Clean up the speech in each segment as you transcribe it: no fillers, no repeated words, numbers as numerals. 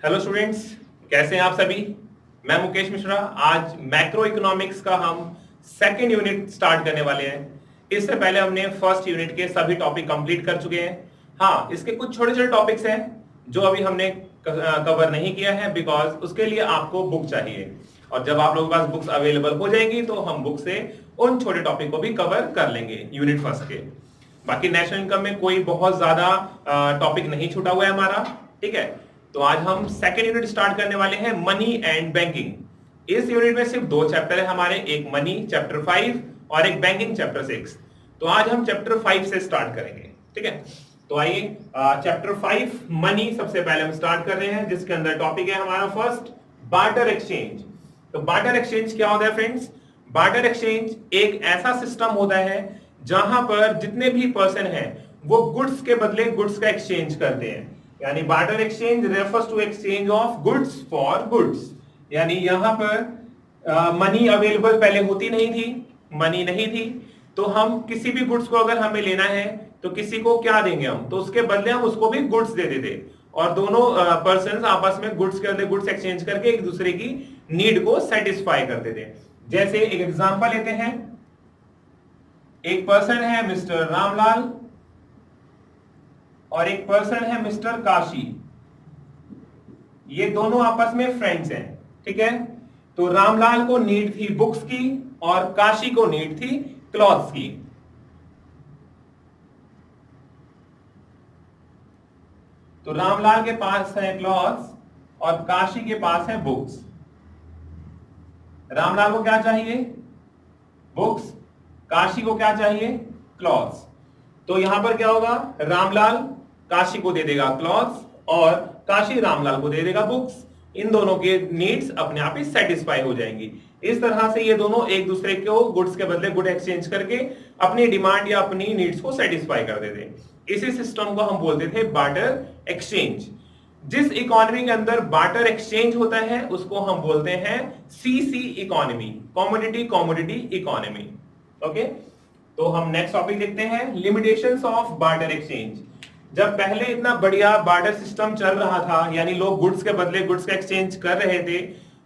Hello students, कैसे हैं आप सभी। मैं मुकेश मिश्रा। आज मैक्रो इकोनॉमिक्स का हम सेकेंड यूनिट स्टार्ट करने वाले हैं। इससे पहले हमने फर्स्ट यूनिट के सभी टॉपिक कंप्लीट कर चुके हैं। हाँ, इसके कुछ छोटे छोटे टॉपिक्स हैं जो अभी हमने कवर नहीं किया है, बिकॉज उसके लिए आपको बुक चाहिए, और जब आप लोगों के पास बुक्स अवेलेबल हो जाएंगी तो हम बुक से उन छोटे टॉपिक को भी कवर कर लेंगे यूनिट फर्स्ट के। बाकी नेशनल इनकम में कोई बहुत ज्यादा टॉपिक नहीं छूटा हुआ है हमारा, ठीक है। तो आज हम सेकेंड यूनिट स्टार्ट करने वाले हैं, मनी एंड बैंकिंग। इस यूनिट में सिर्फ दो चैप्टर है हमारे, एक मनी चैप्टर 5 और एक बैंकिंग चैप्टर 6। तो आज हम चैप्टर 5 से स्टार्ट करेंगे, ठीक है। तो आइए चैप्टर 5 मनी सबसे पहले हम स्टार्ट कर रहे हैं, जिसके अंदर टॉपिक है हमारा फर्स्ट, बार्टर एक्सचेंज। तो बार्टर एक्सचेंज क्या होता है फ्रेंड्स? बार्टर एक्सचेंज एक ऐसा सिस्टम होता है जहां पर जितने भी पर्सन हैं वो गुड्स के बदले गुड्स का एक्सचेंज करते हैं। यानी barter exchange refers to exchange of goods for goods. यानी यहां पर मनी अवेलेबल पहले होती नहीं थी, मनी नहीं थी, तो हम किसी भी गुड्स को अगर हमें लेना है तो किसी को क्या देंगे हम, तो उसके बदले हम उसको भी गुड्स दे देते, और दोनों पर्सन आपस में गुड्स के बदले गुड्स एक्सचेंज करके एक दूसरे की नीड को सेटिस्फाई करते थे। जैसे एक एग्जांपल लेते हैं, एक पर्सन है मिस्टर रामलाल और एक पर्सन है मिस्टर काशी। ये दोनों आपस में फ्रेंड्स हैं, ठीक है। तो रामलाल को नीड थी बुक्स की और काशी को नीड थी क्लॉथ्स की। तो रामलाल के पास है क्लॉथ्स और काशी के पास है बुक्स। रामलाल को क्या चाहिए? बुक्स। काशी को क्या चाहिए? क्लॉथ्स। तो यहां पर क्या होगा, रामलाल काशी को दे देगा क्लॉथ्स और काशी रामलाल को दे देगा बुक्स। इन दोनों के नीड्स अपने आप ही सेटिस्फाई हो जाएंगी। इस तरह से ये दोनों एक दूसरे को गुड्स के बदले गुड एक्सचेंज करके अपनी डिमांड या अपनी नीड्स को सेटिस्फाई कर देते। इसी सिस्टम को हम बोलते थे बार्टर एक्सचेंज। जिस इकोनॉमी के अंदर बार्टर एक्सचेंज होता है उसको हम बोलते हैं CC economy, commodity commodity economy. Okay, तो हम नेक्स्ट टॉपिक देखते हैं, लिमिटेशंस ऑफ बार्टर एक्सचेंज। जब पहले इतना बढ़िया बार्टर सिस्टम चल रहा था, यानी लोग गुड्स के बदले गुड्स का एक्सचेंज कर रहे थे,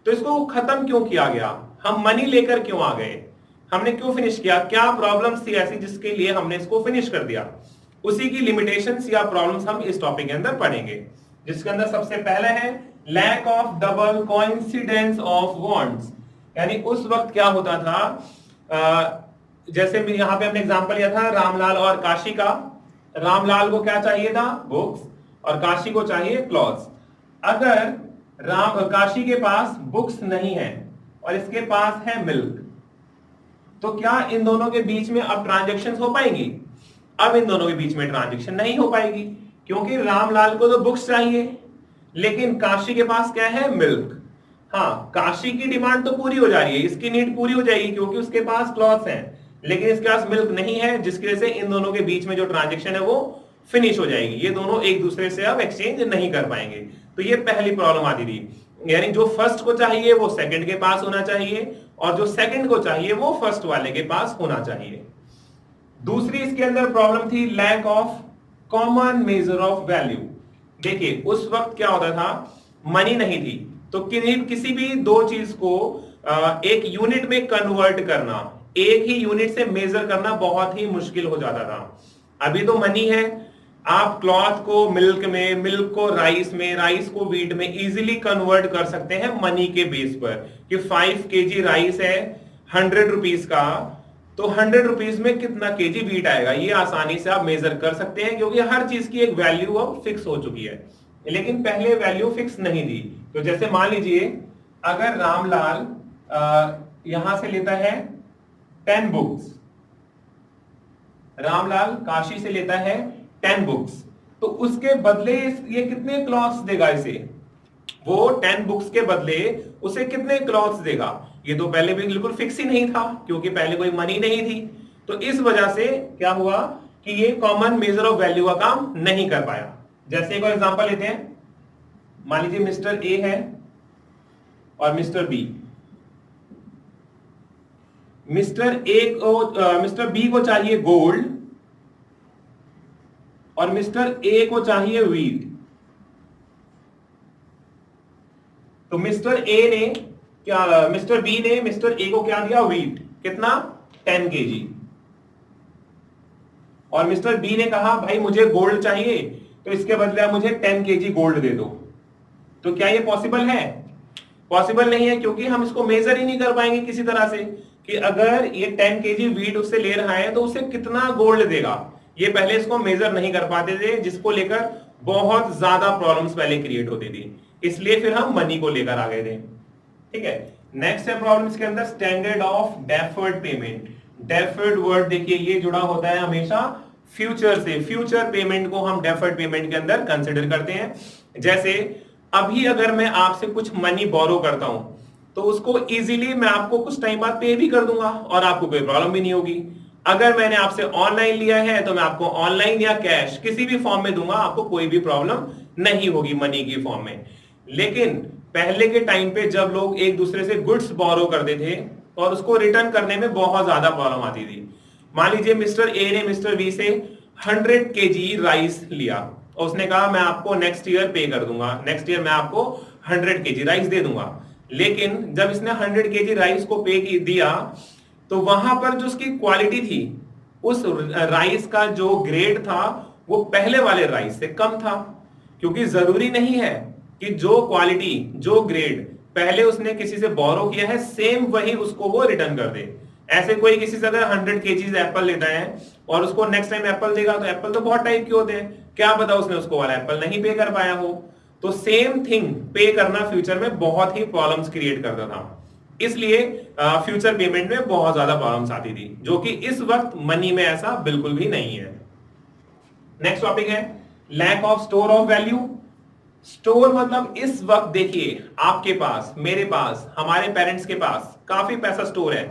तो इसको खत्म क्यों किया गया? हम मनी लेकर क्यों आ गए? हमने क्यों फिनिश किया? क्या प्रॉब्लम्स थी ऐसी जिसके लिए हमने इसको फिनिश कर दिया? उसी की लिमिटेशंस या प्रॉब्लम्स हम इस टॉपिक के अंदर पढ़ेंगे, जिसके अंदर सबसे पहले है lack of double coincidence of wants. यानी उस वक्त क्या होता था, जैसे यहां पे हमने एग्जांपल लिया था रामलाल और काशी का। रामलाल को क्या चाहिए था? बुक्स, और काशी को चाहिए क्लॉथ्स। अगर काशी के पास बुक्स नहीं है और इसके पास है मिल्क, तो क्या इन दोनों के बीच में अब ट्रांजैक्शन हो पाएंगी? अब इन दोनों के बीच में ट्रांजैक्शन नहीं हो पाएगी, क्योंकि रामलाल को तो बुक्स चाहिए लेकिन काशी के पास क्या है? मिल्क। हाँ, काशी की डिमांड तो पूरी हो जा रही है, इसकी नीड पूरी हो जाएगी क्योंकि उसके पास क्लॉथ्स हैं, लेकिन इसके पास मिल्क नहीं है, जिसकी वजह से इन दोनों के बीच में जो ट्रांजैक्शन है वो फिनिश हो जाएगी। ये दोनों एक दूसरे से अब एक्सचेंज नहीं कर पाएंगे। तो ये पहली प्रॉब्लम आती थी, यानी जो फर्स्ट को चाहिए वो सेकंड के पास होना चाहिए, और जो सेकंड को चाहिए वो फर्स्ट वाले के पास होना चाहिए। दूसरी इसके अंदर प्रॉब्लम थी lack of common measure of value. देखिए उस वक्त क्या होता था, मनी नहीं थी, तो किसी भी दो चीज को एक यूनिट में कन्वर्ट करना, एक ही यूनिट से मेजर करना बहुत ही मुश्किल हो जाता था। अभी तो मनी है, आप क्लॉथ को मिल्क में, मिल्क को राइस में, राइस को व्हीट में इजीली कन्वर्ट कर सकते हैं मनी के बेस पर, कि 5 kg राइस है 100 रुपीज का, तो 100 रुपीज में कितना केजी व्हीट आएगा, ये आसानी से आप मेजर कर सकते हैं, क्योंकि हर चीज की एक वैल्यू अब फिक्स हो चुकी है। लेकिन पहले वैल्यू फिक्स नहीं थी। तो जैसे मान लीजिए अगर रामलाल यहां से लेता है 10 बुक्स, रामलाल काशी से लेता है 10 बुक्स, तो उसके बदले ये कितने क्लॉथ्स देगा इसे? वो 10 बुक्स के बदले उसे कितने क्लॉथ्स देगा? ये तो पहले भी बिल्कुल फिक्स ही नहीं था, क्योंकि पहले कोई मनी नहीं थी। तो इस वजह से क्या हुआ कि ये कॉमन मेजर ऑफ वैल्यू का काम नहीं कर पाया। जैसे एक और एग्जांपल लेते हैं, मान लीजिए मिस्टर ए है और मिस्टर बी। मिस्टर बी को चाहिए गोल्ड और मिस्टर ए को चाहिए व्हीट। तो मिस्टर बी ने मिस्टर ए को क्या दिया, व्हीट, कितना 10 केजी, और मिस्टर बी ने कहा भाई मुझे गोल्ड चाहिए, तो इसके बदले आप मुझे 10 केजी गोल्ड दे दो। तो क्या ये पॉसिबल है? पॉसिबल नहीं है, क्योंकि हम इसको मेजर ही नहीं कर पाएंगे किसी तरह से कि अगर ये 10 केजी व्हीट उससे ले रहा है तो उसे कितना गोल्ड देगा। ये पहले इसको मेजर नहीं कर पाते थे, जिसको लेकर बहुत ज्यादा प्रॉब्लम्स पहले क्रिएट होती थी, इसलिए फिर हम मनी को लेकर आ गए थे। ठीक है, नेक्स्ट है प्रॉब्लम के अंदर standard of deferred payment. Deferred word देखिए ये जुड़ा होता है हमेशा फ्यूचर से, फ्यूचर पेमेंट को हम डेफर्ड पेमेंट के अंदर कंसिडर करते हैं। जैसे अभी अगर मैं आपसे कुछ मनी बोरो करता हूं तो उसको इजीली मैं आपको कुछ टाइम बाद पे भी कर दूंगा और आपको कोई प्रॉब्लम भी नहीं होगी। अगर मैंने आपसे ऑनलाइन लिया है तो मैं आपको ऑनलाइन या कैश किसी भी फॉर्म में दूंगा, आपको कोई भी प्रॉब्लम नहीं होगी मनी की फॉर्म में। लेकिन पहले के टाइम पे जब लोग एक दूसरे से गुड्स बोरो करते थे और उसको रिटर्न करने में बहुत ज्यादा प्रॉब्लम आती थी। मान लीजिए मिस्टर ए ने मिस्टर बी से 100 केजी राइस लिया और उसने कहा मैं आपको नेक्स्ट ईयर पे कर दूंगा, नेक्स्ट ईयर मैं आपको 100 केजी राइस दे दूंगा। लेकिन जब इसने 100 केजी राइस को पे दिया तो वहां पर जो उसकी क्वालिटी थी, उस राइस का जो ग्रेड था वो पहले वाले राइस से कम था, क्योंकि जरूरी नहीं है कि जो क्वालिटी जो ग्रेड पहले उसने किसी से बोरो किया है सेम वही उसको वो रिटर्न कर दे। ऐसे कोई किसी से अगर 100 केजीज एप्पल लेता है और उसको नेक्स्ट टाइम एप्पल देगा तो एप्पल तो बहुत टाइप के होते हैं, क्या पता उसने उसको वाला एप्पल नहीं पे कर पाया हो। तो सेम थिंग पे करना फ्यूचर में बहुत ही प्रॉब्लम्स क्रिएट करता था, इसलिए फ्यूचर पेमेंट में बहुत ज्यादा प्रॉब्लम्स आती थी, जो कि इस वक्त मनी में ऐसा बिल्कुल भी नहीं है। नेक्स्ट टॉपिक है lack of store of value. Store मतलब इस वक्त देखिए आपके पास, मेरे पास, हमारे पेरेंट्स के पास काफी पैसा स्टोर है,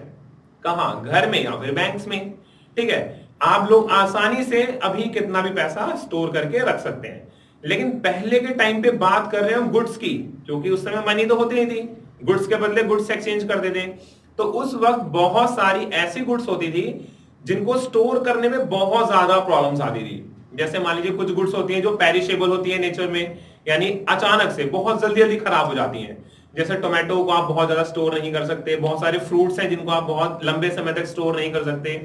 कहां, घर में या फिर बैंक्स में। ठीक है, आप लोग आसानी से अभी कितना भी पैसा स्टोर करके रख सकते हैं। लेकिन पहले के टाइम पे बात कर रहे हैं हम गुड्स की, क्योंकि उस समय मनी तो होती नहीं थी, गुड्स के बदले गुड्स एक्सचेंज करते थे। तो उस वक्त बहुत सारी ऐसी गुड्स होती थी जिनको स्टोर करने में बहुत ज्यादा प्रॉब्लम्स आती थी। जैसे मान लीजिए कुछ गुड्स होती हैं जो पेरिशेबल होती है नेचर में, यानी अचानक से बहुत जल्दी जल्दी खराब हो जाती हैं। जैसे टोमेटो को आप बहुत ज्यादा स्टोर नहीं कर सकते, बहुत सारे फ्रूट्स हैं जिनको आप बहुत लंबे समय तक स्टोर नहीं कर सकते।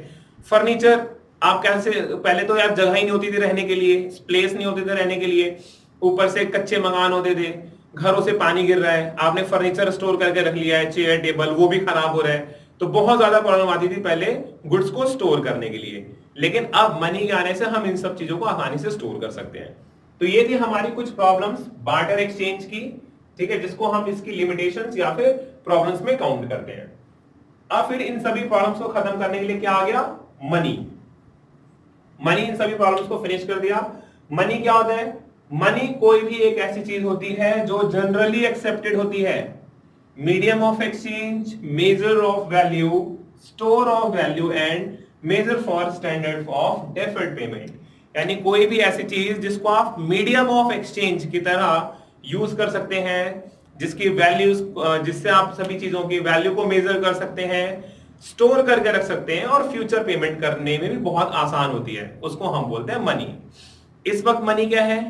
फर्नीचर आप कैसे, पहले तो यार जगह ही नहीं होती थी रहने के लिए, प्लेस नहीं होते थे रहने के लिए, ऊपर से कच्चे मकान होते थे, घरों से पानी गिर रहा है, आपने फर्नीचर स्टोर करके रख लिया है, चेयर टेबल, वो भी खराब हो रहा है। तो बहुत ज्यादा प्रॉब्लम आती थी पहले गुड्स को स्टोर करने के लिए। लेकिन अब मनी के आने से हम इन सब चीजों को आसानी से स्टोर कर सकते हैं। तो ये थी हमारी कुछ प्रॉब्लम्स बार्टर एक्सचेंज की, ठीक है, जिसको हम इसकी लिमिटेशंस या फिर प्रॉब्लम्स में काउंट करते हैं। अब फिर इन सभी प्रॉब्लम्स को खत्म करने के लिए क्या आ गया, मनी। मनी इन सभी प्रॉब्लम्स को फिनिश कर दिया। मनी क्या होता है? मनी कोई भी एक ऐसी चीज होती है जो जनरली एक्सेप्टेड होती है, medium of exchange, measure of value, store of value and measure for standard of deferred payment. यानी कोई भी ऐसी चीज जिसको आप मीडियम ऑफ एक्सचेंज की तरह यूज कर सकते हैं, जिसकी वैल्यूज, जिससे आप सभी चीजों की वैल्यू को मेजर कर सकते हैं, स्टोर करके रख सकते हैं और फ्यूचर पेमेंट करने में भी बहुत आसान होती है, उसको हम बोलते हैं मनी। इस वक्त मनी क्या है?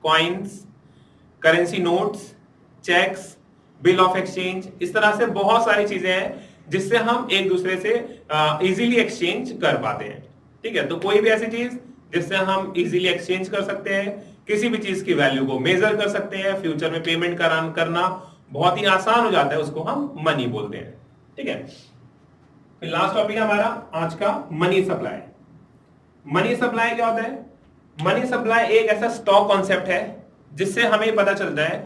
Coins, currency notes, cheques, bill of exchange, इस तरह से बहुत सारी चीजें हैं जिससे हम एक दूसरे से इजीली एक्सचेंज कर पाते हैं। ठीक है, तो कोई भी ऐसी चीज जिससे हम इजीली एक्सचेंज कर सकते हैं, किसी भी चीज की वैल्यू को मेजर कर सकते हैं, फ्यूचर में पेमेंट करना बहुत ही आसान हो जाता है, उसको हम मनी बोलते हैं। ठीक है, फिर लास्ट टॉपिक है हमारा आज का मनी सप्लाई। मनी सप्लाई क्या होता है? मनी सप्लाई एक ऐसा स्टॉक कॉन्सेप्ट है जिससे हमें पता चलता है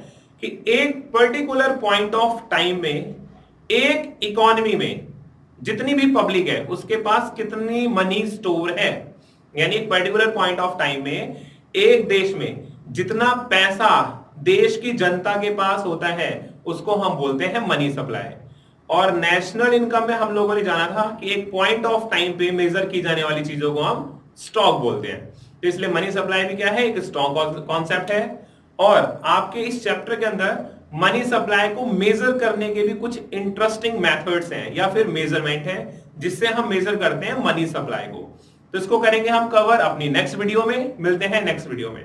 कि एक पर्टिकुलर पॉइंट ऑफ टाइम में एक इकोनॉमी में जितनी भी पब्लिक है उसके पास कितनी मनी स्टोर है। यानी एक पर्टिकुलर पॉइंट ऑफ टाइम में एक देश में जितना पैसा देश की जनता के पास होता है उसको हम बोलते हैं मनी सप्लाई। और नेशनल इनकम में हम लोगों ने जाना था कि एक पॉइंट ऑफ टाइम पे मेजर की जाने वाली चीजों को हम स्टॉक बोलते हैं। तो इसलिए मनी सप्लाई भी क्या है? एक स्टॉक कॉन्सेप्ट है। और आपके इस चैप्टर के अंदर मनी सप्लाई को मेजर करने के भी कुछ इंटरेस्टिंग मेथड्स हैं या फिर मेजरमेंट है जिससे हम मेजर करते हैं मनी सप्लाई को। तो इसको करेंगे हम कवर अपनी नेक्स्ट वीडियो में। मिलते हैं नेक्स्ट वीडियो में।